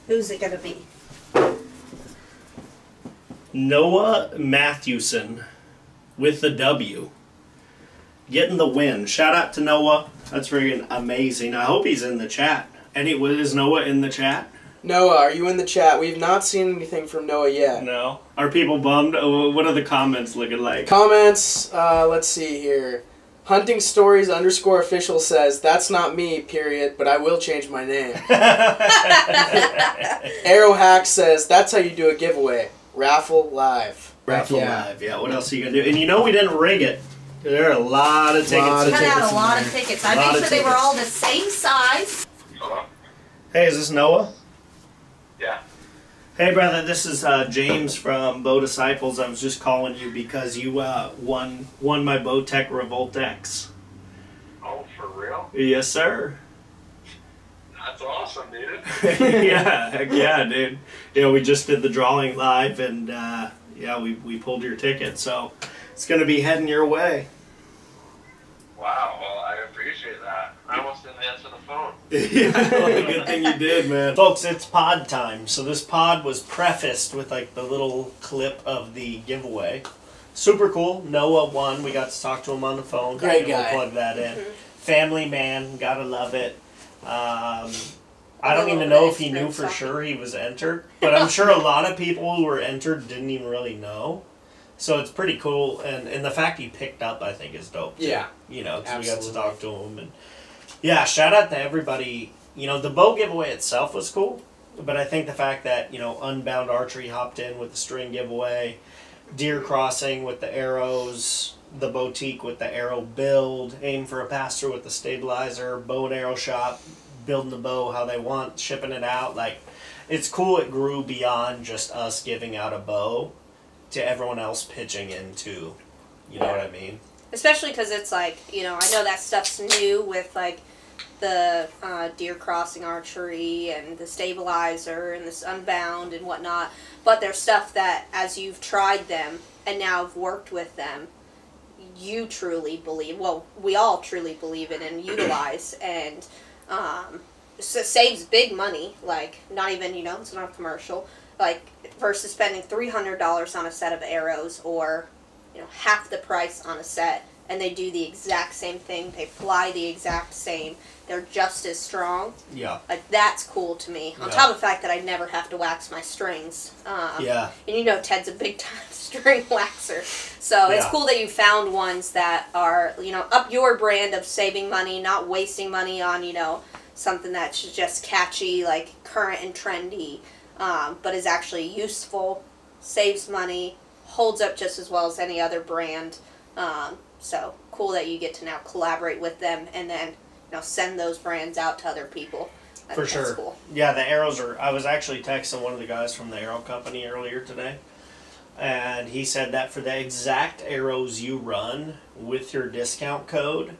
Who's it going to be? Noah Matthewson with the W. Getting the win. Shout out to Noah. That's freaking amazing. I hope he's in the chat. Is Noah in the chat? Noah, are you in the chat? We've not seen anything from Noah yet. No. Are people bummed? What are the comments looking like? Comments, let's see here. Hunting Stories _official says, that's not me, period, but I will change my name. Arrow Hack says, that's how you do a giveaway. Raffle live. Raffle live, yeah. What else are you going to do? And you know we didn't rig it. There are a lot of tickets. Cut out a lot of tickets. I made sure they were all the same size. Hello? Hey, is this Noah? Yeah. Hey, brother, this is James from Bow Disciples. I was just calling you because you won my Bowtech Revolt X. Oh, for real? Yes, sir. That's awesome, dude. Yeah, heck yeah, dude. You know, we just did the drawing live, and yeah, we pulled your ticket, so it's going to be heading your way. Wow, well, I appreciate that. I almost didn't answer the phone. Yeah, well, good thing you did, man. Folks, it's pod time. So this pod was prefaced with like the little clip of the giveaway. Super cool. Noah won. We got to talk to him on the phone. Great guy. We'll plug that in. Family man. Gotta love it. I don't even know if he knew for sure he was entered, but I'm sure a lot of people who were entered didn't even really know. So it's pretty cool, and the fact he picked up, I think, is dope. Too. Yeah. You know, because we got to talk to him, and yeah, shout out to everybody. You know, the bow giveaway itself was cool, but I think the fact that, you know, Unbound Archery hopped in with the string giveaway, Deer Crossing with the arrows, the Boutique with the arrow build, Aim for a Pastor with the stabilizer, Bow and Arrow Shop, building the bow how they want, shipping it out. Like, it's cool it grew beyond just us giving out a bow to everyone else pitching into, you know what I mean? Especially because it's like, you know, I know that stuff's new with like the Deer Crossing Archery and the stabilizer and this Unbound and whatnot, but there's stuff that as you've tried them and now have worked with them, you truly believe, well, we all truly believe in and utilize, and so saves big money, like not even, you know, it's not a commercial, like versus spending $300 on a set of arrows or, you know, half the price on a set, and they do the exact same thing, they fly the exact same, they're just as strong. Yeah. Like, that's cool to me. On top of the fact that I never have to wax my strings. Yeah. And you know Ted's a big time string waxer. So it's cool that you found ones that are, you know, up your brand of saving money, not wasting money on, you know, something that's just catchy, like current and trendy, but is actually useful, saves money, holds up just as well as any other brand. So cool that you get to now collaborate with them and then, you know, send those brands out to other people. For sure. That's cool. Yeah, the arrows are, I was actually texting one of the guys from the arrow company earlier today, and he said that for the exact arrows you run with your discount code,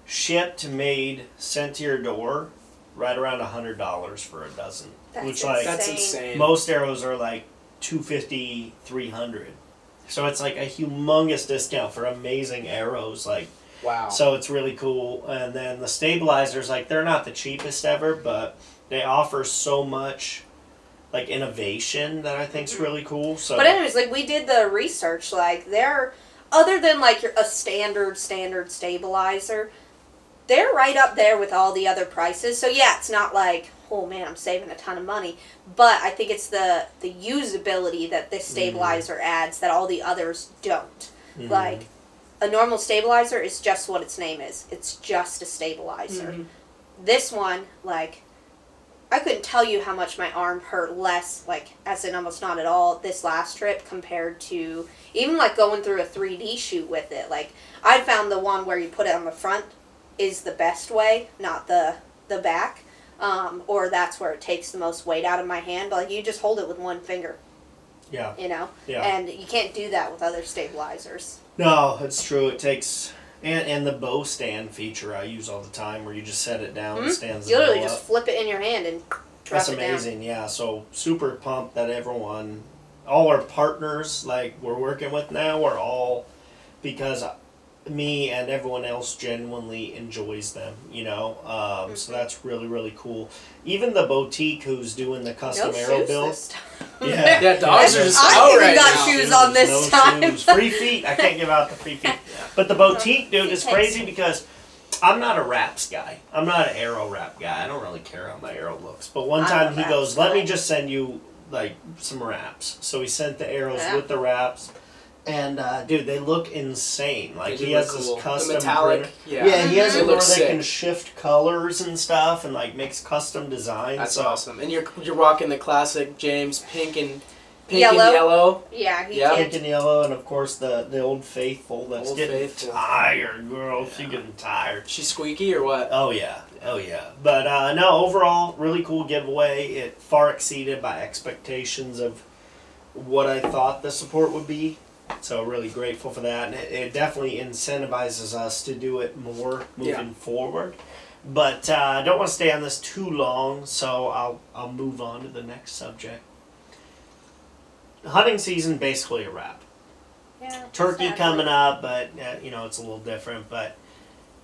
shipped, made, sent to your door, right around $100 for a dozen. That's which insane. Like that's insane. Most arrows are like $250, $300. So it's like a humongous discount for amazing arrows. Like, wow. So it's really cool. And then the stabilizers, like, they're not the cheapest ever, but they offer so much like innovation that I think is really cool. So, but anyways, like, we did the research, like, they're, other than like a standard stabilizer, they're right up there with all the other prices. So yeah, it's not like, oh man, I'm saving a ton of money, but I think it's the usability that this stabilizer adds that all the others don't. Like, a normal stabilizer is just what its name is. It's just a stabilizer. This one, like, I couldn't tell you how much my arm hurt less, like, as in almost not at all, this last trip compared to even, like, going through a 3D shoot with it. Like, I found the one where you put it on the front is the best way, not the back. Or that's where it takes the most weight out of my hand. But, like, you just hold it with one finger. Yeah. You know? Yeah. And you can't do that with other stabilizers. No, it's true. It takes... And the bow stand feature I use all the time, where you just set it down and stands the You literally bow just up. flip it in your hand and drop That's it down. amazing, yeah. So super pumped that everyone, all our partners, like, we're working with now, are all, because me and everyone else genuinely enjoys them, you know. So that's really, really cool. Even the boutique who's doing the custom arrow build. Yeah. Yeah, dogs are just I out even right got now. shoes on this no time. Shoes. Free feet. I can't give out the free feet. But the boutique, dude, is crazy because I'm not a wraps guy. I'm not an arrow wrap guy. I don't really care how my arrow looks. But one time he goes, let me just send you like some wraps. So he sent the arrows with the wraps. And dude, they look insane. Like he has this custom the metallic, printer. yeah, he has it where they sick. can shift colors and stuff, and like makes custom designs. That's awesome. And you're rocking the classic James pink and Yellow. yellow. Yeah, pink and yellow, and of course the old faithful that's Old getting Faithful. tired, girl. She's getting tired. She's squeaky or what? Oh yeah. But no, overall, really cool giveaway. It far exceeded my expectations of what I thought the support would be. So really grateful for that, and it definitely incentivizes us to do it more moving forward. But I don't want to stay on this too long, so I'll move on to the next subject. Hunting season basically a wrap. Yeah. Turkey coming up, but you know it's a little different. But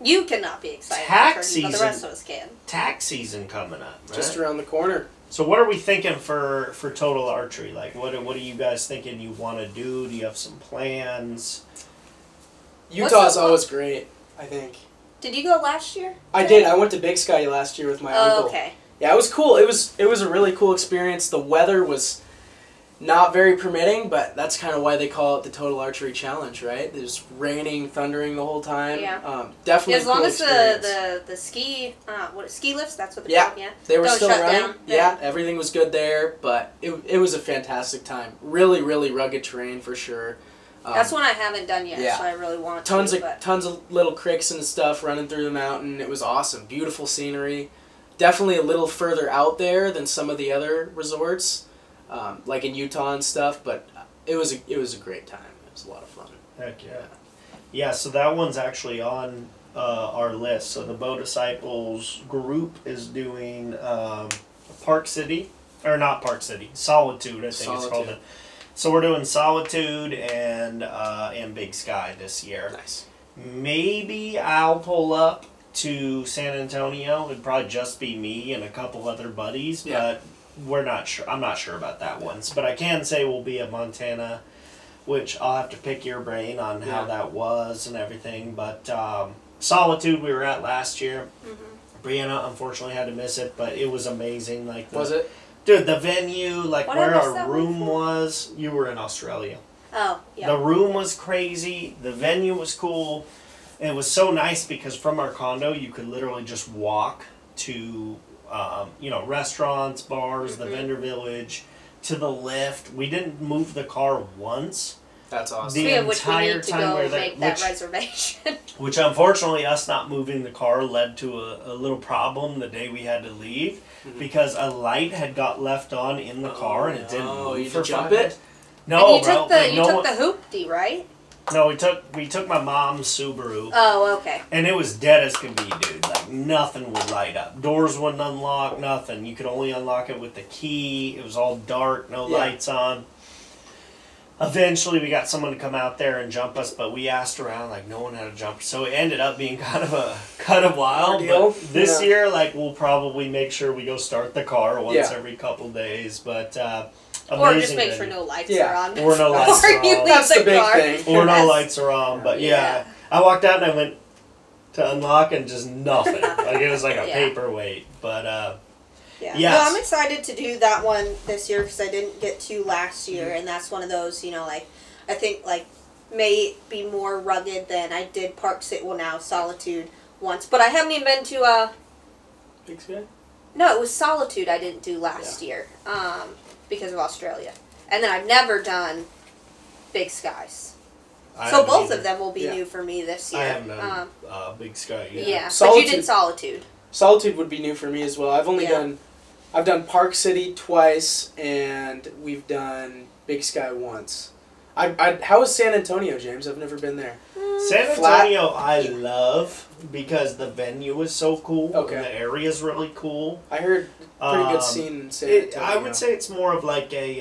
you cannot be excited TAC for turkey, season, but the rest of us can. TAC season coming up, right? Just around the corner. So what are we thinking for Total Archery? Like, what are you guys thinking you want to do? Do you have some plans? Utah's always great, I think. Did you go last year? I did. I went to Big Sky last year with my uncle. Okay. Yeah, it was cool. It was a really cool experience. The weather was not very permitting, but that's kind of why they call it the Total Archery Challenge, right? There's raining, thundering the whole time. Yeah. Definitely. As long cool as experience. the ski lifts, that's what they're called. Yeah. They were Don't still shut running. down. Yeah, everything was good there, but it was a fantastic time. Really, really rugged terrain for sure. That's one I haven't done yet, yeah. so I really want tons to. Tons of little creeks and stuff running through the mountain. It was awesome. Beautiful scenery. Definitely a little further out there than some of the other resorts, like in Utah and stuff. But it was a great time. It was a lot of fun. Heck yeah. Yeah, so that one's actually on our list. So the Bow Disciples group is doing Park City, or not Park City, Solitude, I think it's called it. So we're doing Solitude and Big Sky this year. Nice. Maybe I'll pull up to San Antonio. It'd probably just be me and a couple other buddies, but we're not sure. I'm not sure about that one. But I can say we'll be at Montana, which I'll have to pick your brain on how that was and everything. But Solitude we were at last year. Mm-hmm. Brianna unfortunately had to miss it, but it was amazing. Like Was it? Dude, the venue, like What where was our that room one for? was, you were in Australia. Oh, yeah. The room was crazy. The venue was cool. And it was so nice because from our condo, you could literally just walk to, restaurants, bars, the vendor village, to the lift. We didn't move the car once. That's awesome. The which we entire need to time go we're there, make that reservation. which unfortunately, us not moving the car led to a little problem the day we had to leave because a light had got left on in the car and it didn't move you for jump 5 it? minutes. No, and you took the hoopty, right? No, we took my mom's Subaru. Oh, okay. And it was dead as could be, dude. Like, nothing would light up. Doors wouldn't unlock, nothing. You could only unlock it with the key. It was all dark, no lights on. Eventually, we got someone to come out there and jump us, but we asked around, like, no one had a jumper. So it ended up being kind of wild. But this year, like, we'll probably make sure we go start the car once every couple days. But, or just make sure no lights are on. Or no lights are on. That's the big thing. Or no lights are on. But yeah, I walked out and I went to unlock and just nothing. Like it was like a paperweight. But yeah. Yes. No, I'm excited to do that one this year because I didn't get to last year, and that's one of those, I think may be more rugged than I did Park City. Well, now Solitude once, but I haven't even been to Big Sky? No, it was Solitude I didn't do last year. Because of Australia. And then I've never done Big Skies. So both of them will be new for me this year. I haven't done Big Sky yet. Yeah, but you did Solitude. Solitude would be new for me as well. I've done Park City twice, and we've done Big Sky once. How is San Antonio, James? I've never been there. San Antonio I love because the venue is so cool. Okay. And the area is really cool. I heard pretty good scene in San Antonio. I would say it's more of like a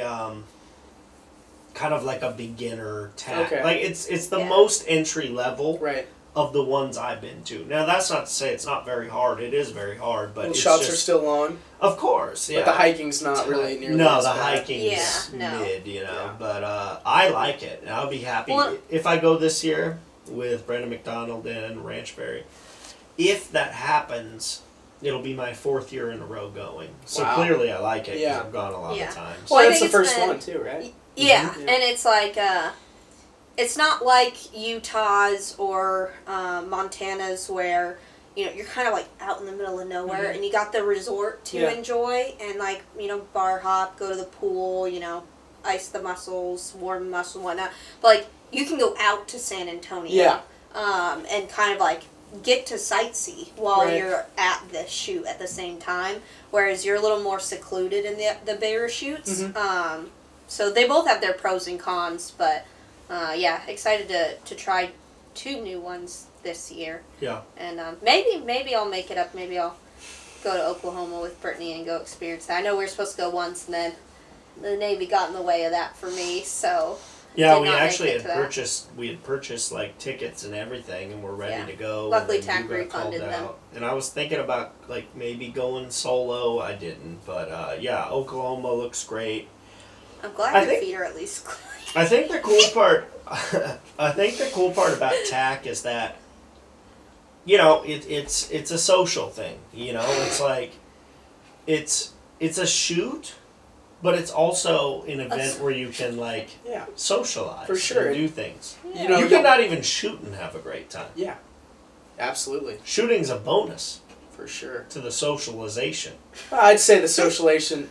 kind of like a beginner TAC. Okay. Like it's the Yeah. most entry level Right. of the ones I've been to. Now that's not to say it's not very hard. It is very hard, but Well, it's shots just, are still long, of course, yeah. but the hiking's not really nearly No, as the bad. hiking's Yeah, no. mid, you know. Yeah. But I like it, and I'll be happy Well- if I go this year with Brandon McDonald and Ranch Berry. If that happens, it'll be my 4th year in a row going. So Wow. clearly I like it because Yeah. I've gone a lot Yeah. of times. Well, I that's the think it's first been- one too, right? Yeah, Mhm. and it's like it's not like Utah's or Montana's where you're kind of like out in the middle of nowhere, Mhm. and you got the resort to Yeah. enjoy, and like bar hop, go to the pool, ice the mussels, warm the mussels, and whatnot. But like you can go out to San Antonio, Yeah. and kind of like get to sightsee while Right. you're at the shoot at the same time. Whereas you're a little more secluded in the bigger shoots. Mhm. So they both have their pros and cons, but yeah, excited to try 2 new ones this year. Yeah. And maybe I'll make it up. Maybe I'll go to Oklahoma with Brittany and go experience that. I know we were supposed to go once, and then the Navy got in the way of that for me. So Yeah, did we not actually make had it to that. purchased. We had purchased like tickets and everything, and we're ready Yeah. to go. Luckily, and then TAC you got called refunded them. out. And I was thinking about like maybe going solo. I didn't, but yeah, Oklahoma looks great. I'm glad I your think- feet are at least clean. I think the cool part. I think the cool part about TAC is that, it's a social thing. It's like, it's a shoot, but it's also an event where you can like Yeah. socialize For sure. and do things. You know, You can not even shoot and have a great time. Yeah. Absolutely. Shooting's a bonus For sure. to the socialization. I'd say the socialization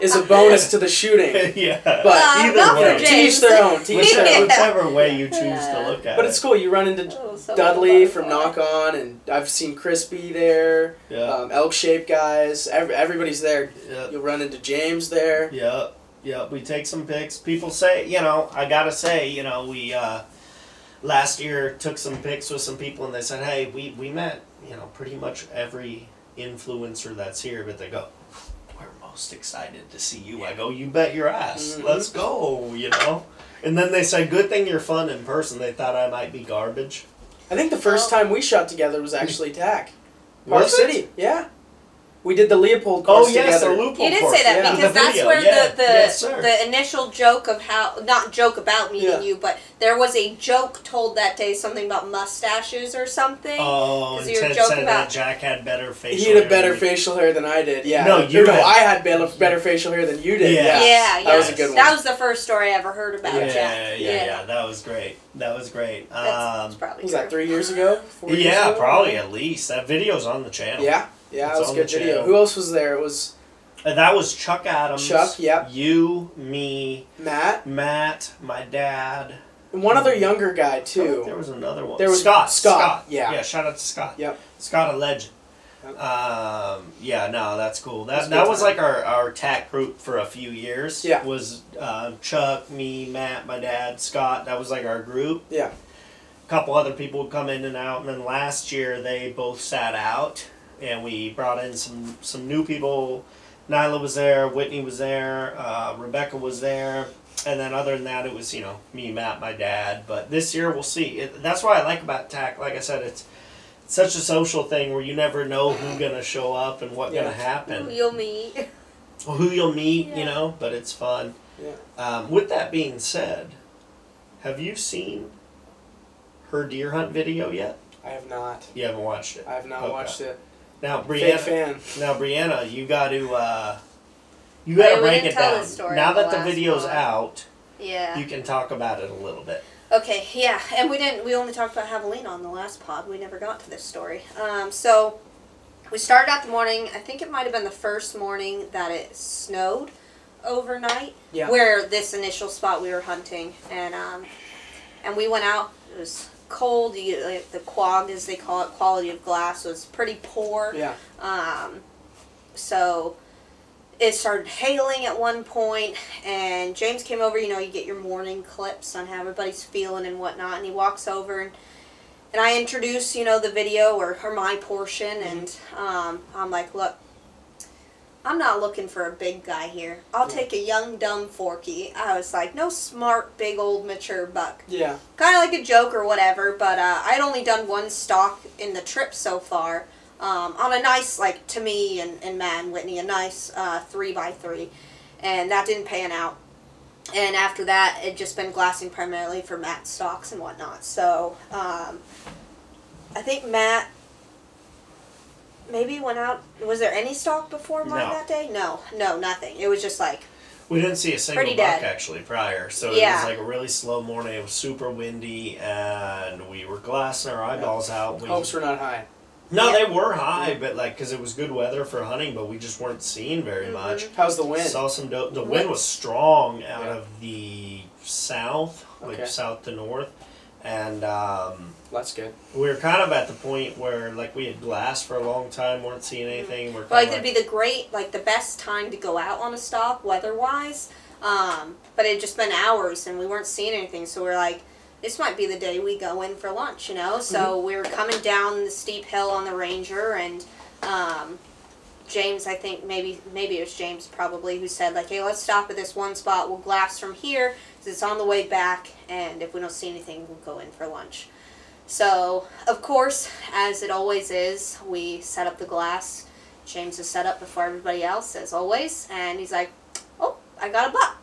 is a bonus to the shooting. Yeah. But either not way. for to each James. their own. To each their own. Whichever way you choose to Yeah. look at But it. it's cool. You run into Oh, so Dudley much from fun. Knock On, and I've seen Crispy there. Yeah. Elk Shape guys. Everybody's there. Yeah. You'll run into James there. Yep, yep. We take some pics. People say, I gotta say, we last year took some pics with some people, and they said, hey, we met, pretty much every influencer that's here, but they go, we're most excited to see you. I go, you bet your ass. Mhm. Let's go, And then they said, good thing you're fun in person. They thought I might be garbage. I think the first time we shot together was actually TAC. Park Was it? City. Yeah. We did the Leopold Oh, course yes, together. the loophole You did course. say that Yeah. because The that's video, where yeah. the Yes, sir. the initial joke of not joke about meeting Yeah. you, but there was a joke told that day, something about mustaches or something. Oh, 'Cause and you were Ted joking said about- that Jack had better facial He had a hair better than me. facial hair than I did. Yeah. No, you No, had- I had better facial hair than you did. Yeah. Yeah. Yeah, That was a yes. good one. That was the first story I ever heard about Yeah, Jack. yeah, that was great. That was great. That's probably Was true. that 3 years ago? 4 years Yeah, ago? probably at least. That video's on the channel. Yeah. Yeah, It's it was a on good the video. channel. Who else was there? It was That was Chuck Adams. Chuck, yep. You, me, Matt. Matt, my dad. And one other younger guy, I think there too. was another one. There was Scott. Scott, yeah. Yeah, shout out to Scott. Yep. Scott, a legend. Yep. Yeah, no, that's cool. That's That good was time. like our TAC group for a few years. Yeah. Was Chuck, me, Matt, my dad, Scott. That was like our group. Yeah. A couple other people would come in and out, and then last year they both sat out, and we brought in some new people. Nyla was there, Whitney was there, Rebecca was there, and then other than that it was me, Matt, my dad. But this year we'll see. That's what I like about TAC. Like I said, it's such a social thing where you never know who's gonna show up and what's gonna happen, Who you'll meet. or who you'll meet. Yeah. But it's fun. Yeah. With that being said, have you seen her deer hunt video yet? I have not. You haven't watched it. I have not Okay. watched it. Now, Big Brianna. fan. Now, Brianna, you got to we break didn't it tell down. this story Now on the that the last video's pod. out, Yeah. you can talk about it a little bit. Okay, yeah, and we only talked about javelina on the last pod. We never got to this story. So we started out the morning. I think it might have been the first morning that it snowed overnight. Yeah. Where this initial spot we were hunting, and we went out. It was cold. Like the quag, as they call it, quality of glass was pretty poor. Yeah. So it started hailing at one point, and James came over. You get your morning clips on how everybody's feeling and whatnot, and he walks over and I introduce the video or my portion, and I'm like, look, I'm not looking for a big guy here. I'll take a young, dumb Forky. I was like, no smart, big, old, mature buck. Yeah. Kind of like a joke or whatever, but I'd only done one stock in the trip so far. On a nice, like, to me and Matt and Whitney, a nice 3x3. And that didn't pan out. And after that, it just been glassing primarily for Matt's stocks and whatnot. So, I think Matt maybe went out. Was there any stock before mine that day? No, nothing. It was just like we didn't see a single pretty buck dead. actually prior, so it was like a really slow morning. It was super windy, and we were glassing our eyeballs out. Hopes were not high. No, they were high, but like because it was good weather for hunting, but we just weren't seeing very much. How's the wind? Saw some the wind was strong out of the south, like south to north, and that's good. we were kind of at the point where like we had glassed for a long time, weren't seeing anything. We're well, like it'd be the best time to go out on a stock weather-wise, but it had just been hours and we weren't seeing anything, so we're like, this might be the day we go in for lunch, you know? So we were coming down the steep hill on the Ranger, and James, I think, maybe it was James probably, who said, like, hey, let's stop at this one spot. We'll glass from here, because it's on the way back, and if we don't see anything, we'll go in for lunch. So, of course, as it always is, we set up the glass. James is set up before everybody else, as always, and he's like, oh, I got a buck.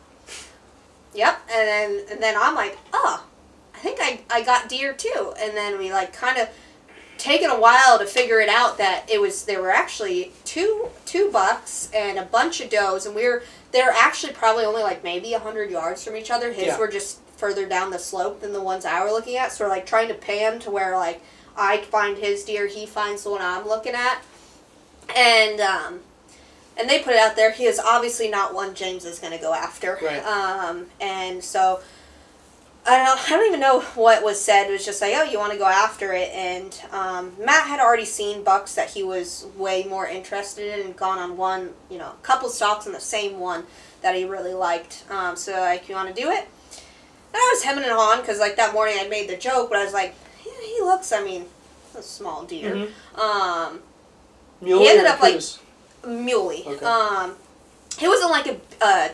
Yep, and then I'm like, oh, I think I got deer too. And then we like kind of taken a while to figure it out that there were actually two bucks and a bunch of does, and they're actually probably only like maybe 100 yards from each other. His were just further down the slope than the ones I were looking at. So we're like trying to pan to where like I find his deer, he finds the one I'm looking at. And they put it out there. He is obviously not one James is going to go after. Right. And so I don't even know what was said. It was just like, oh, you want to go after it. And Matt had already seen bucks that he was way more interested in and gone on one, a couple stalks on the same one that he really liked. So like, you want to do it? And I was hemming and hawing because like that morning I made the joke, but I was like, yeah, he looks, a small deer. Mule he ended up like cruise? muley. Okay. He wasn't like a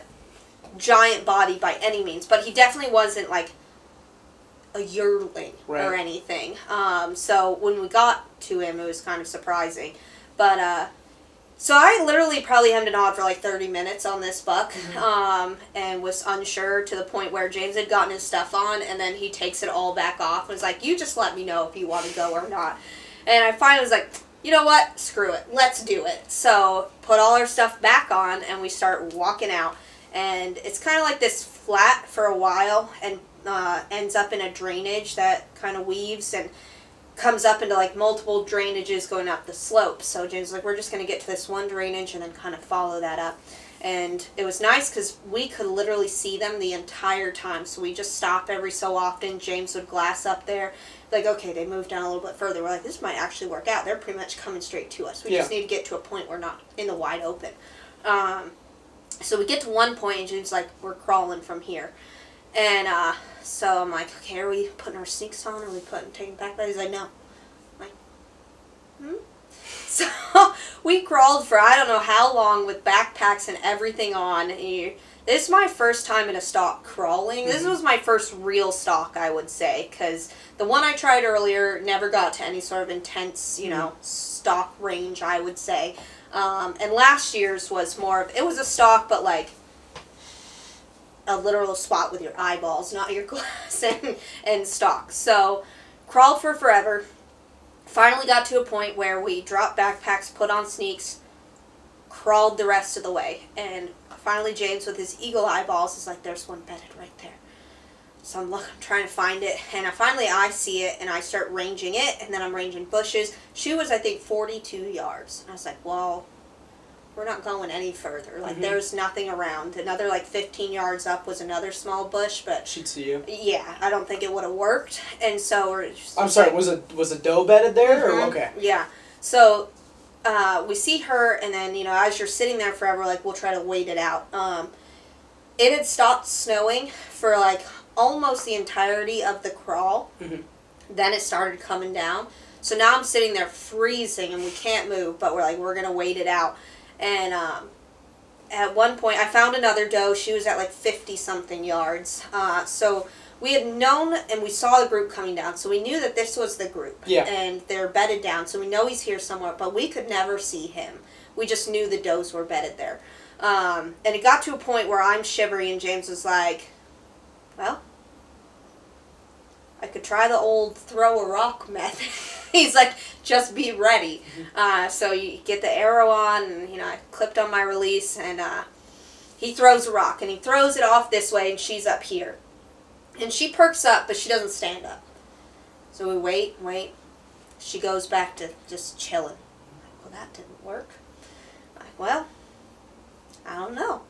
giant body by any means, but he definitely wasn't like a yearling or anything. So when we got to him, it was kind of surprising. But so I literally probably hemmed and hawed for like 30 minutes on this buck, and was unsure to the point where James had gotten his stuff on, and then he takes it all back off and was like, you just let me know if you want to go or not. And I finally was like, you know what, screw it, let's do it. So put all our stuff back on and we start walking out, and it's kind of like this flat for a while, and ends up in a drainage that kind of weaves and comes up into like multiple drainages going up the slope. So James was like, we're just going to get to this one drainage and then kind of follow that up. And it was nice because we could literally see them the entire time. So we just stop every so often. James would glass up there. Like, okay, they moved down a little bit further. We're like, this might actually work out. They're pretty much coming straight to us. We just need to get to a point where we're not in the wide open. So we get to one point and James is like, we're crawling from here. And so I'm like, okay, are we putting our sneaks on? Are we taking backpacks? He's like, no. I'm like, So we crawled for I don't know how long with backpacks and everything on. This is my first time in a stock crawling. This was my first real stock, I would say, because the one I tried earlier never got to any sort of intense, stock range, I would say. And last year's was more of, it was a stock, but like a literal spot with your eyeballs, not your glass and stock. So crawled for forever. Finally got to a point where we dropped backpacks, put on sneaks, crawled the rest of the way. And finally James with his eagle eyeballs is like, there's one bedded right there. So I'm trying to find it, and finally I see it, and I start ranging it, and then I'm ranging bushes. She was, I think, 42 yards. And I was like, well, we're not going any further. Like, there's nothing around. Another, like, 15 yards up was another small bush, but... She'd see you. Yeah, I don't think it would have worked. And so we're just... I'm sorry, was a doe bedded there? Or, okay. Yeah. So, we see her, and then, as you're sitting there forever, like, we'll try to wait it out. It had stopped snowing for, like, almost the entirety of the crawl. Then it started coming down. So now I'm sitting there freezing, and we can't move, but we're like, we're going to wait it out. And at one point, I found another doe. She was at like 50-something yards. So we had known, and we saw the group coming down, so we knew that this was the group. Yeah. And they're bedded down, so we know he's here somewhere, but we could never see him. We just knew the does were bedded there. And it got to a point where I'm shivering, and James was like, well, I could try the old throw a rock method. He's like, just be ready. So you get the arrow on, and, you know, I clipped on my release, and he throws a rock, and he throws it off this way, and she's up here. And she perks up, but she doesn't stand up. So we wait. She goes back to just chilling. Well, that didn't work. I'm like, well, I don't know.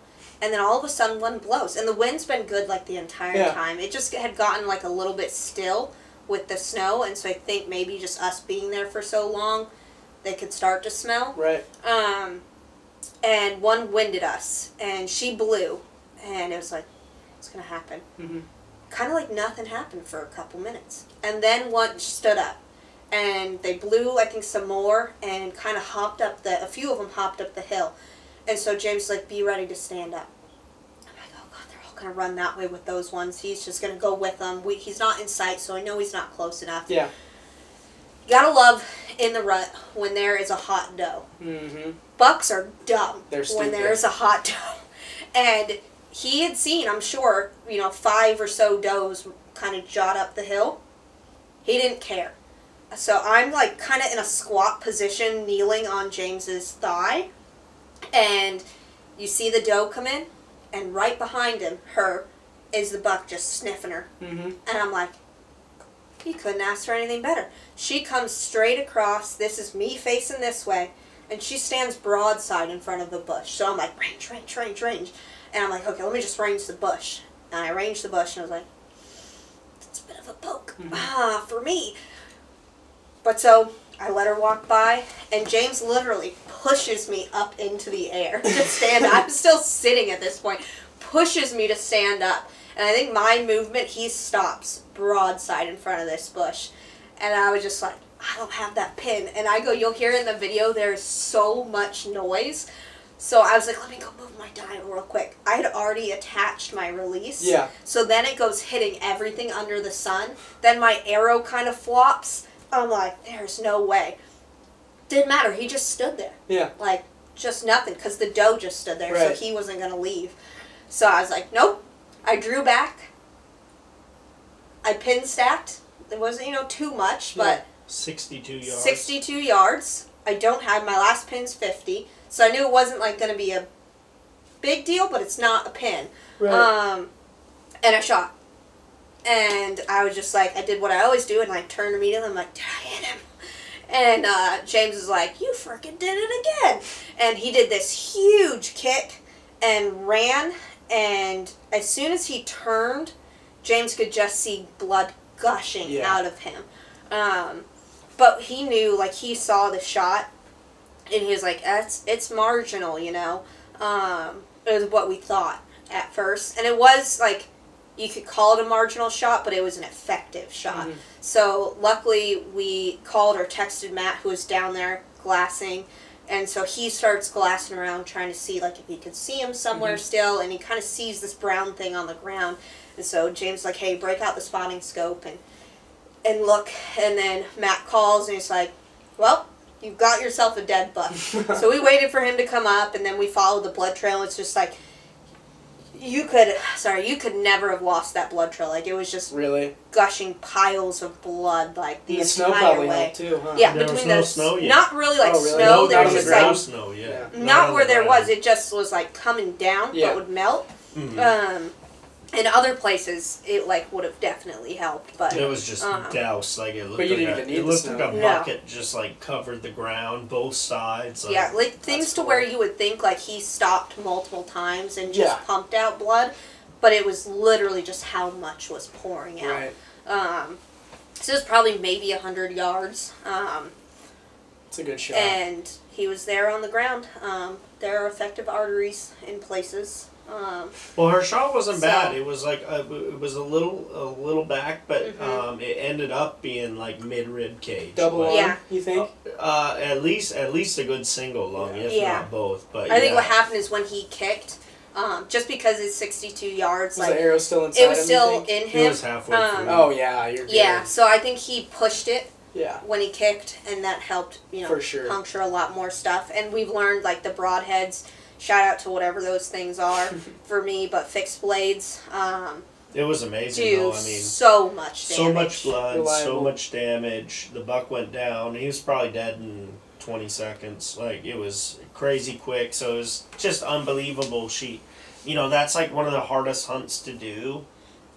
And then all of a sudden one blows. And the wind's been good like the entire time. It just had gotten like a little bit still with the snow. And so I think maybe just us being there for so long, they could start to smell. Right. And one winded us. And she blew. And it was like, what's going to happen? Mm-hmm. Kind of like nothing happened for a couple minutes. And then one stood up. And they blew, I think, some more. And kind of hopped up a few of them hopped up the hill. And so James was like, be ready to stand up. I'm like, oh, God, they're all going to run that way with those ones. He's just going to go with them. He's not in sight, so I know he's not close enough. Yeah. You got to love in the rut when there is a hot doe. Mm-hmm. Bucks are dumb They're stupid. when there is a hot doe. And he had seen, I'm sure, 5 or so does kind of jot up the hill. He didn't care. So I'm like kind of in a squat position, kneeling on James's thigh. And you see the doe come in, and right behind her is the buck just sniffing her. Mm-hmm. And I'm like, you couldn't ask for anything better. She comes straight across. This is me facing this way. And she stands broadside in front of the bush. So I'm like, range. And I'm like, okay, let me just range the bush. And I ranged the bush, and I was like, that's a bit of a poke. Mm-hmm. For me. But so I let her walk by, and James literally pushes me up into the air to stand up. I'm still sitting at this point. Pushes me to stand up. And I think my movement, he stops broadside in front of this bush. And I was just like, I don't have that pin. And I go, you'll hear in the video, there's so much noise. So I was like, let me go move my dial real quick. I had already attached my release. Yeah. So then it goes hitting everything under the sun. Then my arrow kind of flops. I'm like, there's no way. Didn't matter. He just stood there. Yeah. Like, just nothing. Because the doe just stood there. Right. So he wasn't going to leave. So I was like, nope. I drew back. I pin stacked. It wasn't, too much, but 62 yards. 62 yards. I don't have, my last pin's 50. So I knew it wasn't like going to be a big deal, but it's not a pin. Right. And I shot. And I was just like, I did what I always do, and I turned immediately. I'm like, did I hit him? And James is like, you freaking did it again. And he did this huge kick and ran. And as soon as he turned, James could just see blood gushing out of him. But he knew, like, he saw the shot. And he was like, it's marginal, It was what we thought at first. And it was, like, you could call it a marginal shot, but it was an effective shot. Mm-hmm. So luckily we called or texted Matt, who was down there glassing. And so he starts glassing around trying to see, like, if he could see him somewhere still. And he kind of sees this brown thing on the ground. And so James is like, hey, break out the spotting scope and look. And then Matt calls, and he's like, well, you've got yourself a dead buck. So we waited for him to come up, and then we followed the blood trail. It's just like, you could never have lost that blood trail. Like, it was just really gushing piles of blood, like, the snow entire probably way. helped too, huh? Yeah, there between was no those, snow yet. not really like really? snow. No, There not was on the just ground? like snow, yeah. not where there ground. was. It just was like coming down, Yeah. but would melt. Mm-hmm. In other places, it like would have definitely helped, but it was just doused. Like, it looked But you like didn't even need it the looked like snow. a No. bucket just like covered the ground, both sides. Like, yeah, like things to cool. where you would think like he stopped multiple times and just Yeah. pumped out blood, but it was literally just how much was pouring out. Right. So it was probably maybe 100 yards. It's a good shot. And he was there on the ground. There are effective arteries in places. Well, her shot wasn't bad. It was like it was a little back, but it ended up being like mid rib cage. Double like, you think? At least a good single lung, if not both. But I think what happened is when he kicked, just because it's 62 yards, was like the arrow still inside it was him, still in him. It was halfway through. Oh yeah, you're good. Yeah, so I think he pushed it. Yeah. When he kicked, and that helped, For sure. puncture a lot more stuff. And we've learned, like, the broadheads, shout out to whatever those things are for me, but fixed blades, it was amazing, do though. I mean, so much damage. so much blood, Reliable. so much damage. The buck went down. He was probably dead in 20 seconds. Like, it was crazy quick, so it was just unbelievable. She, that's like one of the hardest hunts to do,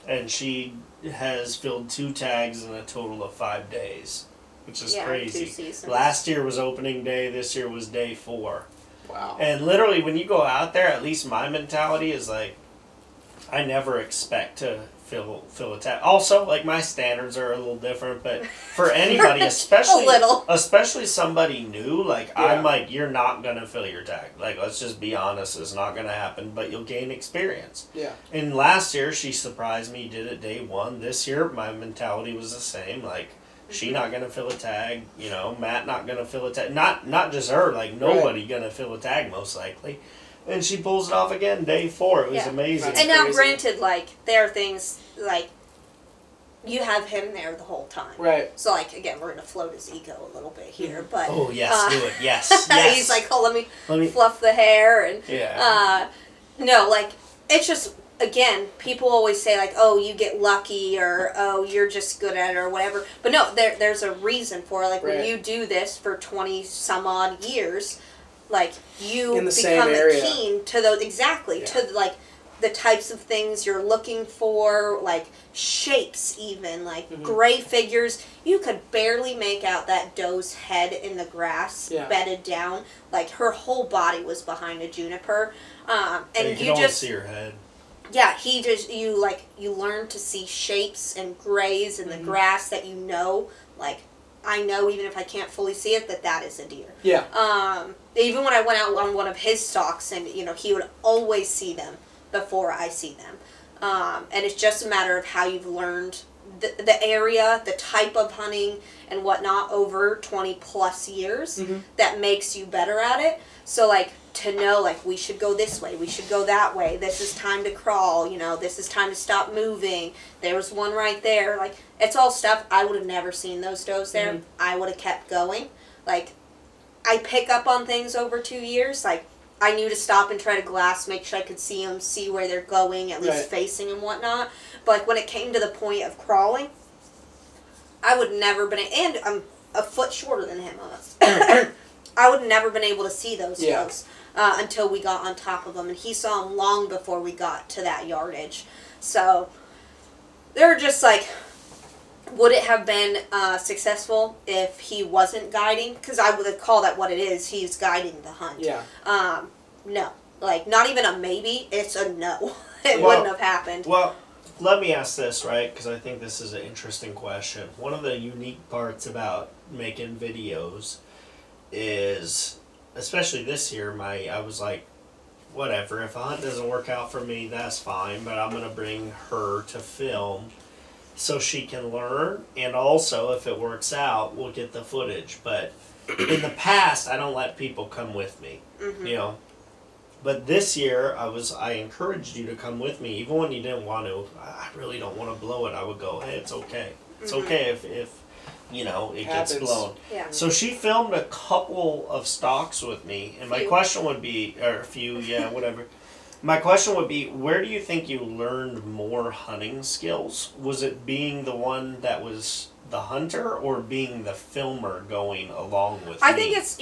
and she has filled 2 tags in a total of 5 days, which is crazy. 2 seasons. Last year was opening day. This year was day 4. Wow. And literally, when you go out there, at least my mentality is like, I never expect to fill a tag. Also, like, my standards are a little different, but for anybody, especially somebody new, like, I'm like, you're not gonna fill your tag. Like, let's just be honest, it's not gonna happen, but you'll gain experience. Yeah. And last year, she surprised me, did it day 1. This year, my mentality was the same, like, she not gonna fill a tag, Matt not gonna fill a tag. Not just her, like, nobody gonna fill a tag, most likely. And she pulls it off again, day 4. It was amazing. And now, granted, like, there are things, like, you have him there the whole time. Right. So, like, again, we're going to float his ego a little bit here, but... Oh, yes, do it, yes. He's like, oh, let me fluff the hair, and... Yeah. No, like, it's just, again, people always say, like, oh, you get lucky, or, oh, you're just good at it, or whatever. But no, there's a reason for it. Like, when you do this for 20-some-odd years... Like, you become keen to those, to, like, the types of things you're looking for, like, shapes even, like, gray figures. You could barely make out that doe's head in the grass, bedded down. Like, her whole body was behind a juniper. And you just see her head. Yeah, you learn to see shapes and grays in the grass that like, I know even if I can't fully see it that is a deer. Yeah. Even when I went out on one of his stalks, and he would always see them before I see them. And it's just a matter of how you've learned the area, the type of hunting, and whatnot over 20+ years that makes you better at it. So, like, to know, like, we should go this way, we should go that way, this is time to crawl, this is time to stop moving, there's one right there. Like, it's all stuff I would have never seen those does there. I would have kept going. Like, I pick up on things over 2 years. Like, I knew to stop and try to glass, make sure I could see them, see where they're going, at least facing and whatnot. But, like, when it came to the point of crawling, I would never been, and I'm a foot shorter than him. I would never been able to see those does until we got on top of them. And he saw them long before we got to that yardage. So, they're just like... Would it have been successful if he wasn't guiding? Because I would call that what it is. He's guiding the hunt. Yeah. No. Like, not even a maybe. It's a no. It wouldn't have happened. Well, let me ask this, right? Because I think this is an interesting question. One of the unique parts about making videos is, especially this year, I was like, whatever. If a hunt doesn't work out for me, that's fine. But I'm going to bring her to film so she can learn, and also if it works out, we'll get the footage. But in the past, I don't let people come with me, But this year, I encouraged you to come with me, even when you didn't want to. I really don't want to blow it. I would go, hey, it's okay. It's okay if it gets blown. Yeah. So she filmed a couple of stalks with me, and my question would be, or a few, whatever. My question would be, where do you think you learned more hunting skills? Was it being the one that was the hunter, or being the filmer going along with I think it's,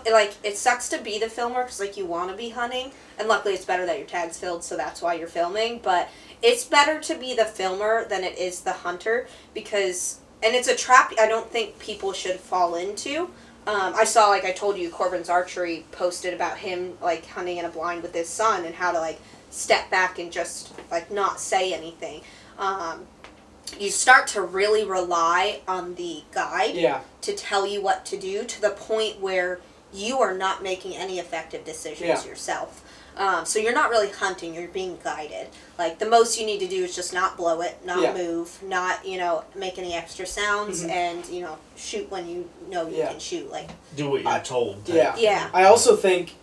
like, it sucks to be the filmer because, like, you want to be hunting. And luckily it's better that your tag's filled, so that's why you're filming. But it's better to be the filmer than it is the hunter because... And it's a trap I don't think people should fall into. I saw, like I told you, Corbin's Archery posted about him, like, hunting in a blind with his son and how to, like, step back and just, like, not say anything. You start to really rely on the guide to tell you what to do to the point where you are not making any effective decisions yourself. So you're not really hunting, you're being guided. Like, the most you need to do is just not blow it, not move, not, you know, make any extra sounds, and, you know, shoot when you know you can shoot. Like, do what you're told. Yeah. I also think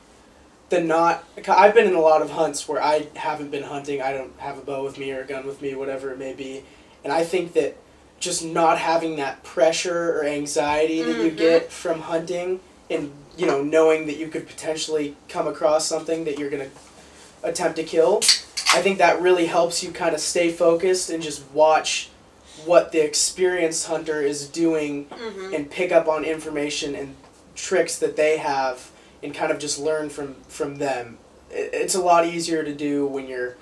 I've been in a lot of hunts where I haven't been hunting, I don't have a bow with me or a gun with me, whatever it may be, and I think that just not having that pressure or anxiety that you get from hunting, and, you know, knowing that you could potentially come across something that you're going to attempt to kill, I think that really helps you kind of stay focused and just watch what the experienced hunter is doing and pick up on information and tricks that they have and kind of just learn from them. It's a lot easier to do when you're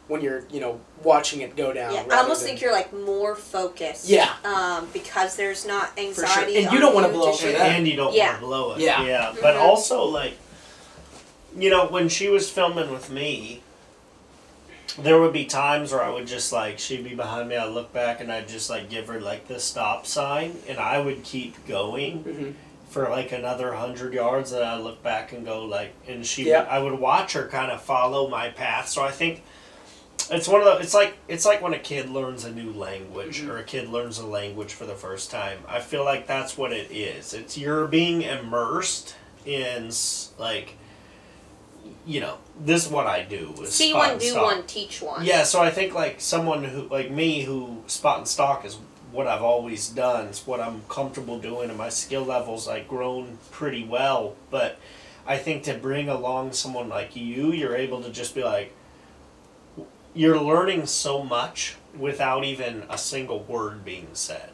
you know, watching it go down. Yeah, I almost think you're like more focused. Yeah. Because there's not anxiety. For sure. And you don't want to blow for that. And you don't want to blow it. Yeah. Yeah. But also, like, you know, when she was filming with me, there would be times where I would just, like, she'd be behind me, I'd look back, and I'd just, like, give her, like, the stop sign, and I would keep going for, like, another 100 yards, and I'd look back and go, like, and I would watch her kind of follow my path. So I think it's one of the, it's like when a kid learns a new language, or a kid learns a language for the first time. I feel like that's what it is. It's you're being immersed in, like, you know, this is what I do. See one, do one, teach one. Yeah, so I think, like, someone who, like me, who spot and stalk is what I've always done. It's what I'm comfortable doing, and my skill level's, like, grown pretty well. But I think to bring along someone like you, you're able to just be like, you're learning so much without even a single word being said.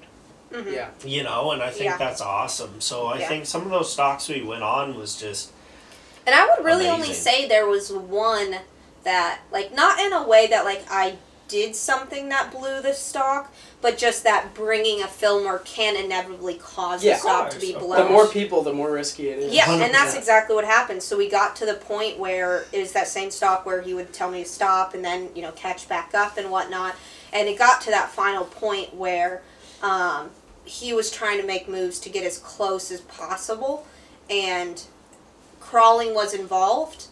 Yeah. You know, and I think that's awesome. So I think some of those stalks we went on was just And I would really amazing. only say there was one that, like, not in a way that, like, I did something that blew the stalk, but just that bringing a filmer can inevitably cause the stalk to be blown. The more people, the more risky it is. Yeah, 100%. and that's exactly what happened. So we got to the point where it was that same stalk where he would tell me to stop and then, you know, catch back up and whatnot. And it got to that final point where he was trying to make moves to get as close as possible, and crawling was involved.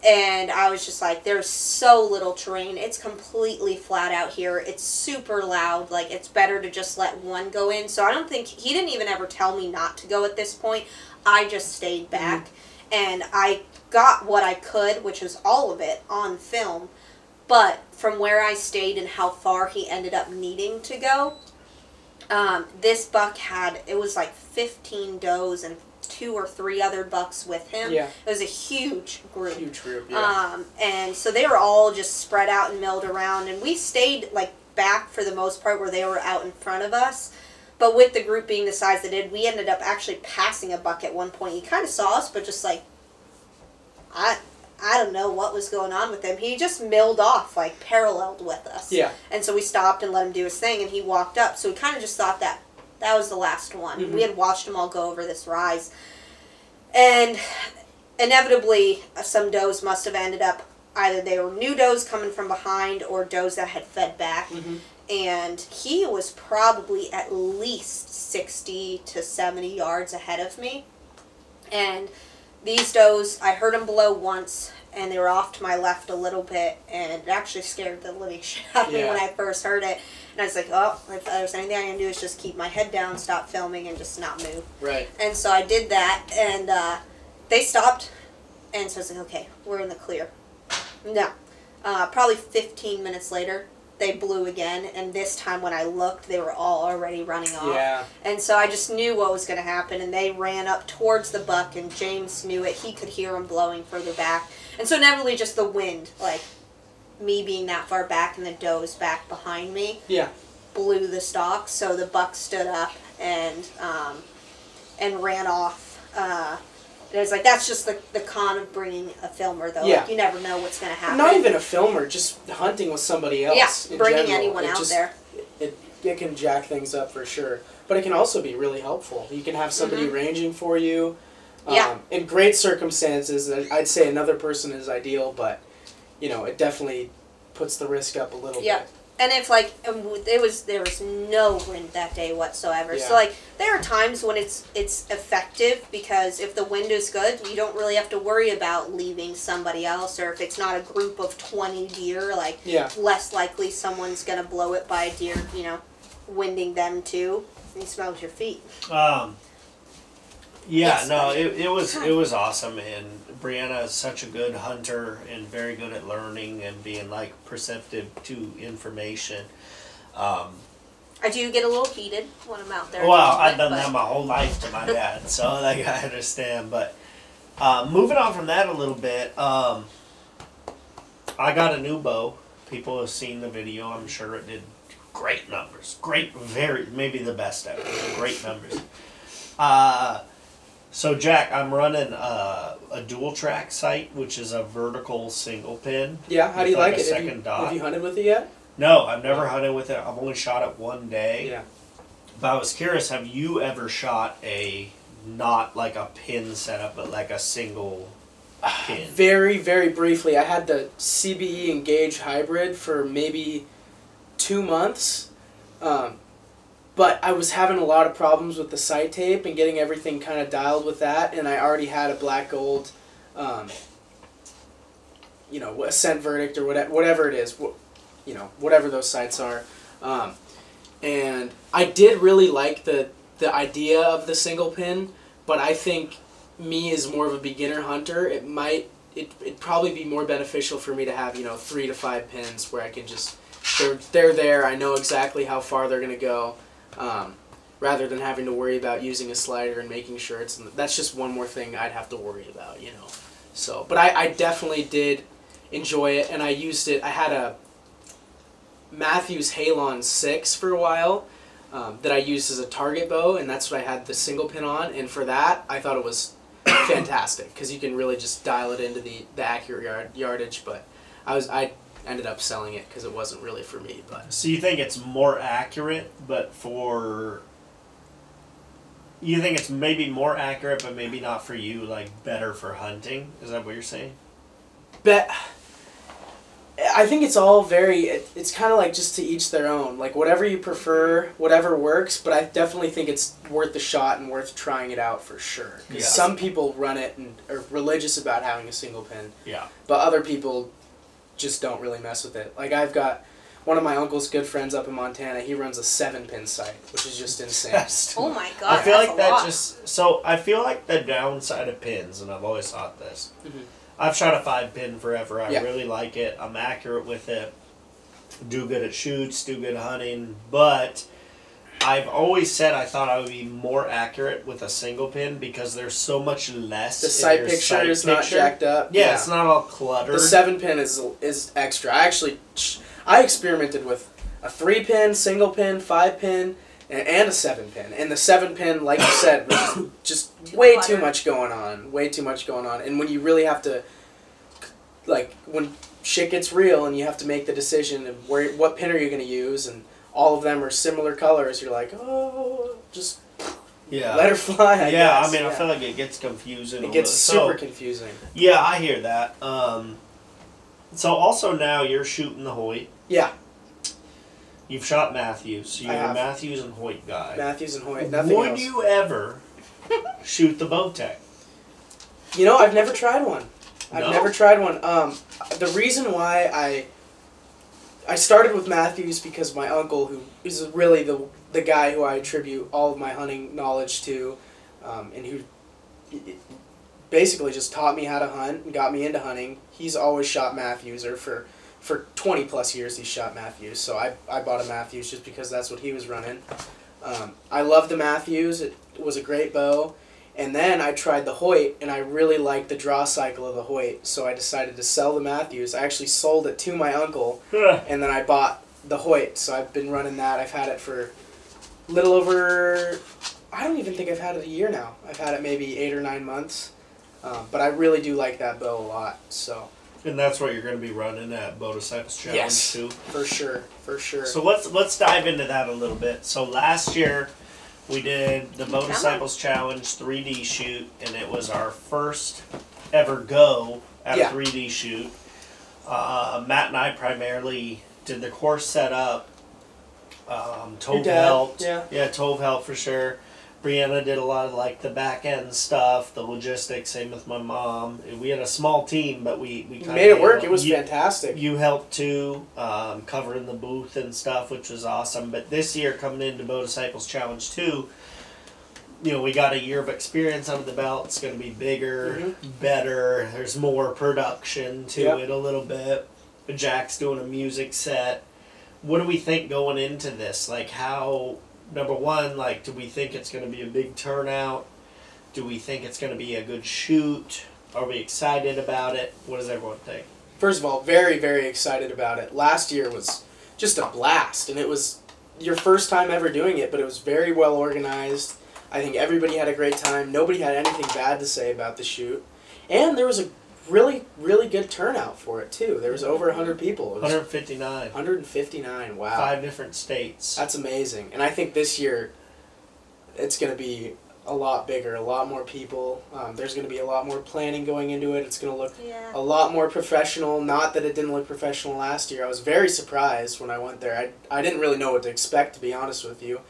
And I was just like, there's so little terrain. It's completely flat out here. It's super loud. Like, it's better to just let one go in. So I don't think, he didn't even ever tell me not to go at this point. I just stayed back. And I got what I could, which was all of it, on film. But from where I stayed and how far he ended up needing to go, this buck had, it was like 15 does and 2 or 3 other bucks with him. Yeah. It was a huge group. Huge group, yeah. And so they were all just spread out and milled around, and we stayed, like, back for the most part where they were out in front of us. But with the group being the size it did, we ended up actually passing a buck at one point. He kind of saw us, but just like, I don't know what was going on with him. He just milled off, like, paralleled with us. Yeah. And so we stopped and let him do his thing, and he walked up. So we kind of just thought that was the last one. We had watched them all go over this rise. And inevitably, some does must have ended up, either they were new does coming from behind or does that had fed back. And he was probably at least 60 to 70 yards ahead of me. And these does, I heard them blow once, and they were off to my left a little bit, and it actually scared the living shit out of me when I first heard it. And I was like, oh, if there's anything I can do is just keep my head down, stop filming, and just not move. Right. And so I did that, and they stopped, and so I was like, okay, we're in the clear. No. Probably 15 minutes later, they blew again, and this time when I looked, they were all already running off. Yeah. And so I just knew what was going to happen, and they ran up towards the buck, and James knew it. He could hear them blowing further back. And so inevitably just the wind, like me being that far back and the does back behind me, blew the stalk. So the buck stood up and ran off. It was like, that's just the con of bringing a filmer, though. Yeah. Like, you never know what's going to happen. Not even a filmer, just hunting with somebody else. Yeah, in bringing general. anyone out there. It can jack things up for sure. But it can also be really helpful. You can have somebody ranging for you. In great circumstances, I'd say another person is ideal, but, you know, it definitely puts the risk up a little bit. And if like there was no wind that day whatsoever, Yeah. so like there are times when it's effective because if the wind is good, you don't really have to worry about leaving somebody else, or if it's not a group of 20 deer, like less likely someone's gonna blow it by a deer, you know, winding them too. And he smells your feet. Yeah, no, it was awesome, and Brianna is such a good hunter and very good at learning and being like perceptive to information. I do get a little heated when I'm out there. Well, I've done that my whole life to my dad, so like I understand. But moving on from that a little bit, I got a new bow. People have seen the video. I'm sure it did great numbers. Great, maybe the best ever. Great numbers. So Jack, I'm running a dual track sight, which is a vertical single pin. Yeah, how do you like it? Have you hunted with it yet? No, I've never hunted with it. I've only shot it one day. Yeah. But I was curious, have you ever shot not like a pin setup, but like a single pin? Very, very briefly. I had the CBE Engage Hybrid for maybe 2 months. But I was having a lot of problems with the sight tape and getting everything kind of dialed with that, and I already had a black gold, Ascent Verdict or whatever it is, whatever those sights are. And I did really like the idea of the single pin, but I think me as more of a beginner hunter, it'd probably be more beneficial for me to have 3 to 5 pins where I can just they're there. I know exactly how far they're gonna go. Rather than having to worry about using a slider and making sure that's just one more thing I'd have to worry about, So, but I definitely did enjoy it, and I used it. I had a Matthews Halon 6 for a while that I used as a target bow, and that's what I had the single pin on, and for that, I thought it was fantastic, because you can really just dial it into the accurate yardage, but I ended up selling it because it wasn't really for me. But so you think it's more accurate, but you think it's maybe more accurate, but maybe not for you, like better for hunting? Is that what you're saying? I think it's all it's kind of like just to each their own. Like whatever you prefer, whatever works, but I definitely think it's worth the shot and worth trying it out for sure. Because some people run it and are religious about having a single pin. Yeah. But other people just don't really mess with it. Like I've got one of my uncle's good friends up in Montana. He runs a 7-pin sight, which is just insane. Oh my god! I feel like I feel like the downside of pins, and I've always thought this. Mm-hmm. I've shot a 5-pin forever. I really like it. I'm accurate with it. Do good at shoots. Do good hunting. But I've always said I thought I would be more accurate with a single pin because there's so much less. The sight picture is not jacked up. Yeah, it's not all cluttered. The 7-pin is extra. I experimented with a 3-pin, single pin, 5-pin, and a 7-pin. And the 7-pin, like you said, was just way too much going on. Way too much going on. And when you really have to, like, when shit gets real and you have to make the decision of what pin are you going to use, and all of them are similar colors, you're like, oh, just let her fly, I guess. I feel like it gets confusing. It gets super confusing. Yeah, I hear that. So also now you're shooting the Hoyt. Yeah. You've shot Matthews. So you're a Matthews and Hoyt guy. Matthews and Hoyt. Nothing else. Would you ever shoot the Bowtech? I've never tried one. I've never tried one. The reason why I started with Matthews because my uncle, who is really the guy who I attribute all of my hunting knowledge to, and who basically just taught me how to hunt and got me into hunting. He's always shot Matthews, or for 20 plus years he's shot Matthews. So I bought a Matthews just because that's what he was running. I love the Matthews. It was a great bow. And then I tried the Hoyt, and I really liked the draw cycle of the Hoyt, so I decided to sell the Matthews. I actually sold it to my uncle, and then I bought the Hoyt, so I've been running that. I've had it for a little over, I don't even think I've had it a year now. I've had it maybe 8 or 9 months, but I really do like that bow a lot. So. And that's what you're going to be running at Bow Disciples Challenge too? For sure, for sure. So let's dive into that a little bit. So last year, we did the Bow Disciples Challenge 3D shoot, and it was our first ever go at a 3D shoot. Matt and I primarily did the course set up. Tove dad, helped. yeah. Tove helped for sure. Brianna did a lot of like the back end stuff, the logistics. Same with my mom. We had a small team, but we kind made it work. It was fantastic. You helped too, covering the booth and stuff, which was awesome. But this year, coming into Bow Disciples Challenge 2, you know, we got a year of experience under the belt. It's going to be bigger, better. There's more production to it a little bit. Jack's doing a music set. What do we think going into this? Like, how, number one, like, do we think it's going to be a big turnout? Do we think it's going to be a good shoot? Are we excited about it? What does everyone think? First of all, very, very excited about it. Last year was just a blast, and it was your first time ever doing it, but it was very well organized. I think everybody had a great time. Nobody had anything bad to say about the shoot. And there was a really, really good turnout for it, too. There was over 100 people. It was 159. 159, wow. 5 different states. That's amazing. And I think this year it's going to be a lot bigger, a lot more people. There's going to be a lot more planning going into it. It's going to look a lot more professional. Not that it didn't look professional last year. I was very surprised when I went there. I didn't really know what to expect, to be honest with you.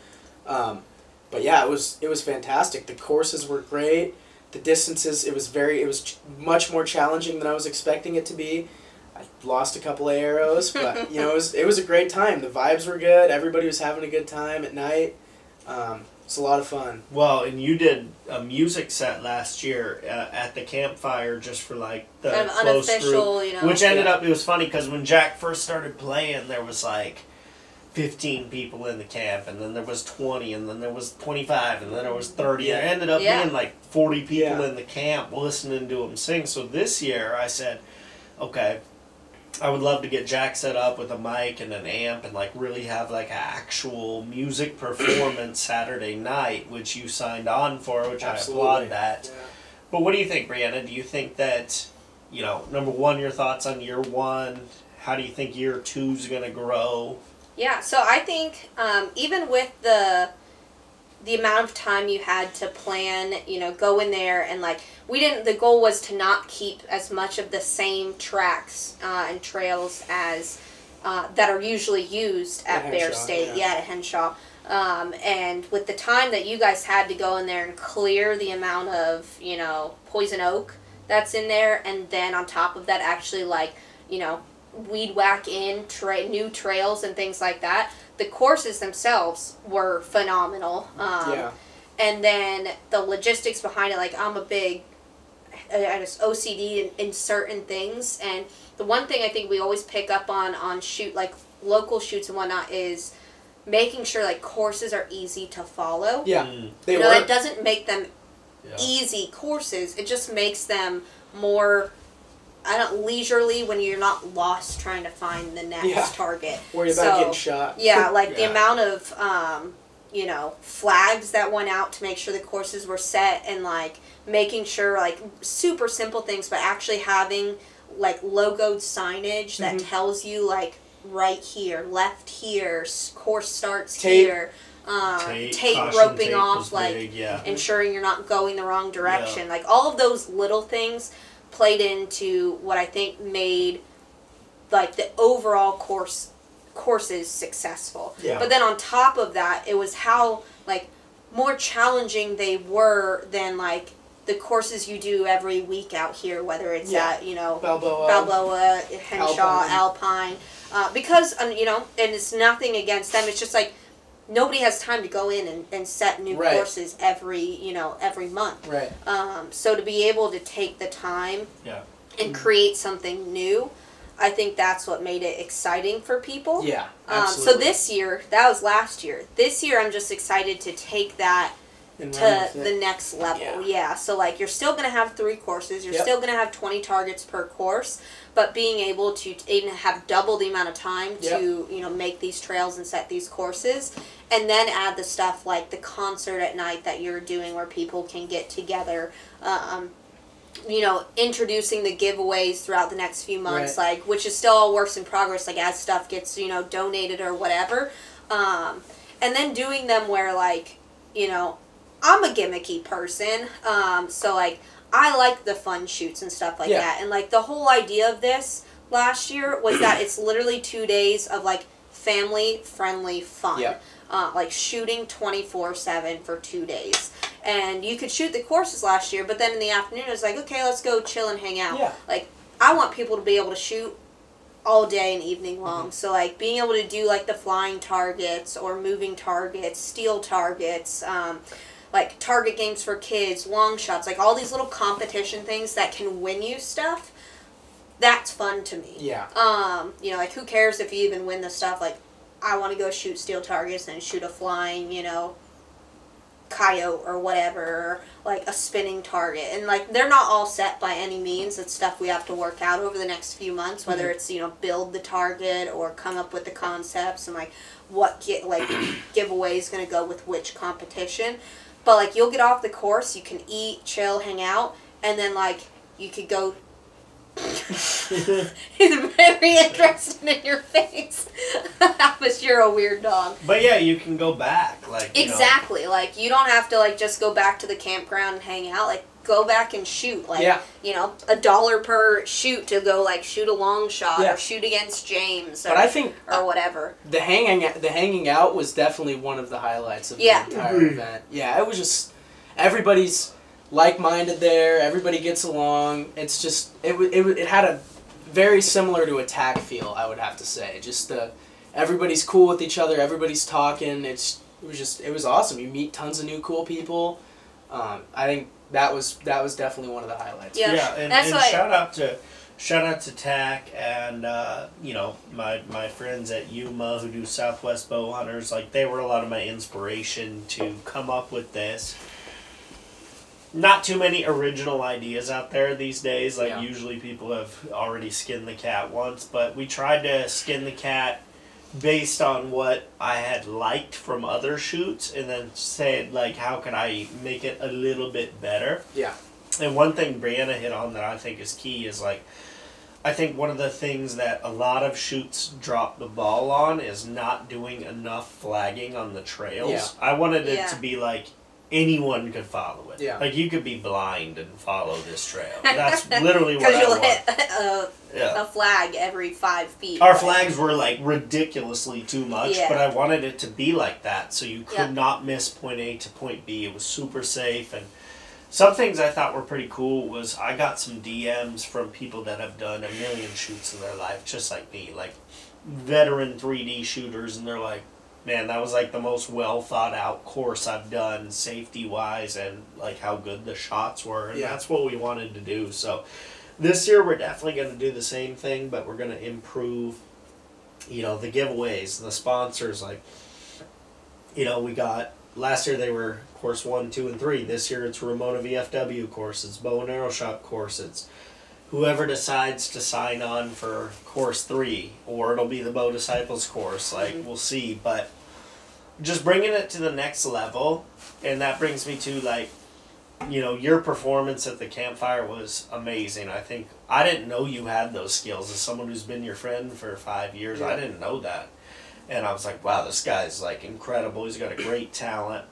But yeah, it was fantastic. The courses were great. The distances, it was much more challenging than I was expecting it to be. I lost a couple of arrows, but you know, it was a great time. The vibes were good. Everybody was having a good time at night. It's a lot of fun. Well, and you did a music set last year at the campfire just for like the kind of close unofficial, group, you know. which ended up, it was funny because when Jack first started playing, there was like 15 people in the camp, and then there was 20, and then there was 25, and then there was 30. There ended up being like 40 people in the camp listening to him sing. So this year I said, okay, I would love to get Jack set up with a mic and an amp and like really have like an actual music performance Saturday night, which you signed on for, which Absolutely. I applaud that. Yeah. But what do you think, Brianna? Do you think that, you know, number one, your thoughts on year one? How do you think year two's going to grow? Yeah, so I think even with the amount of time you had to plan, you know, go in there and like, the goal was to not keep as much of the same tracks and trails as that are usually used at Bear State, at Henshaw. And with the time that you guys had to go in there and clear the amount of, you know, poison oak that's in there, and then on top of that actually like, you know, weed whack in new trails and things like that. The courses themselves were phenomenal. And then the logistics behind it, like I'm a big OCD in certain things, and the one thing I think we always pick up on shoot, like local shoots and whatnot, is making sure like courses are easy to follow. They you know, it doesn't make them easy courses. It just makes them more leisurely when you're not lost trying to find the next target. Worry about getting shot. Yeah, like the amount of, you know, flags that went out to make sure the courses were set, and like making sure like super simple things, but actually having like logoed signage that tells you like right here, left here, course starts here. Tape roping off, like big, ensuring you're not going the wrong direction. Like all of those little things played into what I think made like the overall courses successful. But then on top of that, it was how like more challenging they were than like the courses you do every week out here, whether it's at, you know, Balboa, Henshaw, Alpine. Because, you know, and it's nothing against them, it's just like nobody has time to go in and set new courses every month. So to be able to take the time and create something new, I think that's what made it exciting for people. Absolutely. So this year, that was last year. This year, I'm just excited to take that to the next level. So like you're still going to have 3 courses. You're still going to have 20 targets per course. But being able to even have double the amount of time to, you know, make these trails and set these courses, and then add the stuff like the concert at night that you're doing where people can get together, you know, introducing the giveaways throughout the next few months, like, which is still all works in progress, like as stuff gets, you know, donated or whatever, and then doing them where like, you know, I'm a gimmicky person, so like I like the fun shoots and stuff like that, and like the whole idea of this last year was that it's literally 2 days of like family-friendly fun. Yep. Like shooting 24/7 for 2 days. And you could shoot the courses last year, but then in the afternoon it was like, okay, let's go chill and hang out. Yeah. Like, I want people to be able to shoot all day and evening long. So, like, being able to do, like, the flying targets or moving targets, steel targets, like, target games for kids, long shots, like, all these little competition things that can win you stuff, that's fun to me. Yeah. You know, like, who cares if you even win the stuff? Like, I want to go shoot steel targets and shoot a flying, you know, coyote or whatever, like a spinning target. And like, they're not all set by any means. It's stuff we have to work out over the next few months, whether it's, you know, build the target or come up with the concepts and like what giveaway is going to go with which competition. But like, you'll get off the course, you can eat, chill, hang out, and then like you could go He's very interested in your face. But you're a weird dog. But yeah, you can go back. Like, exactly. Like, you don't have to, like, just go back to the campground and hang out. Like, go back and shoot. Like, you know, $1 per shoot to go, like, shoot a long shot or shoot against James or, but I think, or whatever. The hanging out was definitely one of the highlights of the entire event. Yeah, it was just, everybody's like-minded there, everybody gets along. It's just, it had a very similar to a TAC feel, I would have to say. Just everybody's cool with each other, everybody's talking. It was awesome. You meet tons of new cool people. I think that was definitely one of the highlights. Yeah, and shout out to TAC and you know, my friends at Yuma who do Southwest Bow Hunters. Like, they were a lot of my inspiration to come up with this. Not too many original ideas out there these days. Like, usually people have already skinned the cat once, but we tried to skin the cat based on what I had liked from other shoots, and then said, like, how can I make it a little bit better? Yeah. And one thing Brianna hit on that I think is key is, like, I think one of the things that a lot of shoots drop the ball on is not doing enough flagging on the trails. Yeah. I wanted it to be like anyone could follow it. Yeah. Like, you could be blind and follow this trail. That's literally what I want. Because you'll hit a flag every 5 feet. Our flags were, like, ridiculously too much, Yeah. but I wanted it to be like that, so you could not miss point A to point B. It was super safe, and some things I thought were pretty cool was I got some DMs from people that have done 1 million shoots in their life, just like me, like veteran 3D shooters, and they're like, man, that was like the most well thought out course I've done, safety wise, and like how good the shots were, and that's what we wanted to do. So this year we're definitely going to do the same thing, but we're going to improve, you know, the giveaways, the sponsors. Like, you know, we got, last year they were course 1, 2, and 3. This year it's Ramona VFW course, it's bow and arrow shop course, it's whoever decides to sign on for course 3, or it'll be the Bow Disciples course, like, we'll see. But just bringing it to the next level, and that brings me to, like, you know, your performance at the campfire was amazing. I think, I didn't know you had those skills. As someone who's been your friend for 5 years, I didn't know that. And I was like, wow, this guy's, like, incredible. He's got a great talent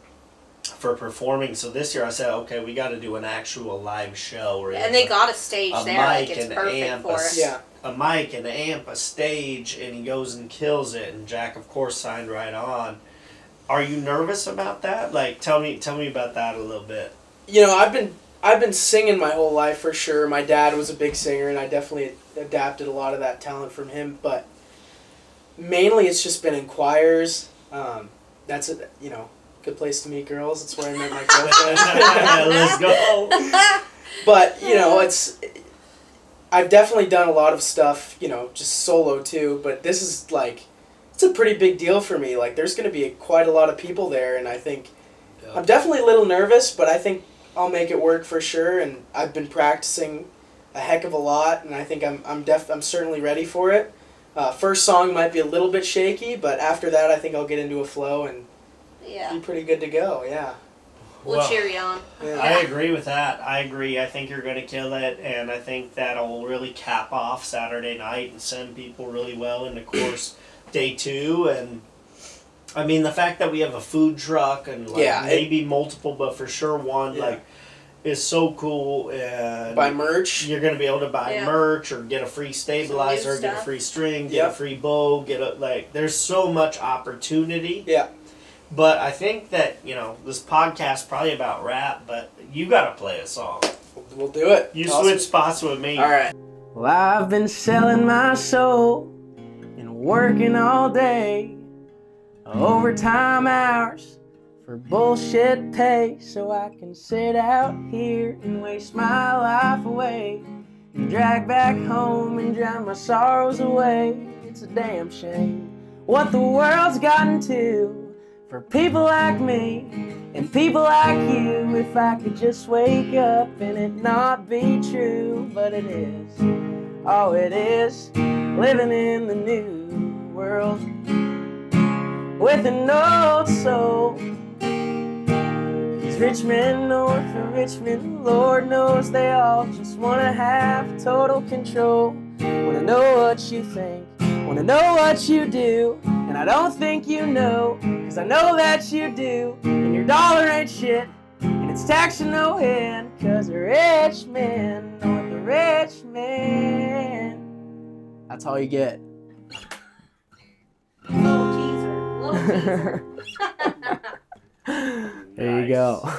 for performing. So this year I said, okay, we got to do an actual live show. Where and they got a stage there, like, it's perfect for it. A mic, and amp, a stage, and he goes and kills it, and Jack, of course, signed right on. Are you nervous about that? Like, tell me about that a little bit. You know, I've been singing my whole life for sure. My dad was a big singer, and I definitely adapted a lot of that talent from him. But mainly, it's just been in choirs. That's a, you know, good place to meet girls. That's where I met my girlfriend. Let's go. But you know, I've definitely done a lot of stuff, you know, just solo too. But this is like, it's a pretty big deal for me. Like, there's going to be quite a lot of people there, and I think I'm definitely a little nervous, but I think I'll make it work for sure. And I've been practicing a heck of a lot, and I think I'm certainly ready for it. First song might be a little bit shaky, but after that, I think I'll get into a flow and be pretty good to go. Yeah. We'll cheer you on. Yeah. I agree with that. I agree. I think you're going to kill it, and I think that'll really cap off Saturday night and send people really well into course day 2. And I mean, the fact that we have a food truck and like maybe multiple, but for sure one, like, is so cool, and Buy merch. you're gonna be able to buy Yeah. merch or get a free stabilizer, Some new get a stuff. free string, get Yep. a free bow, there's so much opportunity. Yeah. But I think that, this podcast probably about rap, but you gotta play a song. We'll do it. You Awesome. switch spots with me. All right. Well, I've been selling my soul and working all day, overtime hours for bullshit pay, so I can sit out here and waste my life away and drag back home and drown my sorrows away. It's a damn shame what the world's gotten to for people like me and people like you. If I could just wake up and it not be true, but it is. Oh, it is living in the new world with an old soul. These Richmond North and Richmond, Lord knows they all just wanna have total control. Wanna know what you think, wanna know what you do, and I don't think you know, cause I know that you do. And your dollar ain't shit, and it's taxing no end, cause the rich men North the rich men. That's all you get. Little teaser. There you go.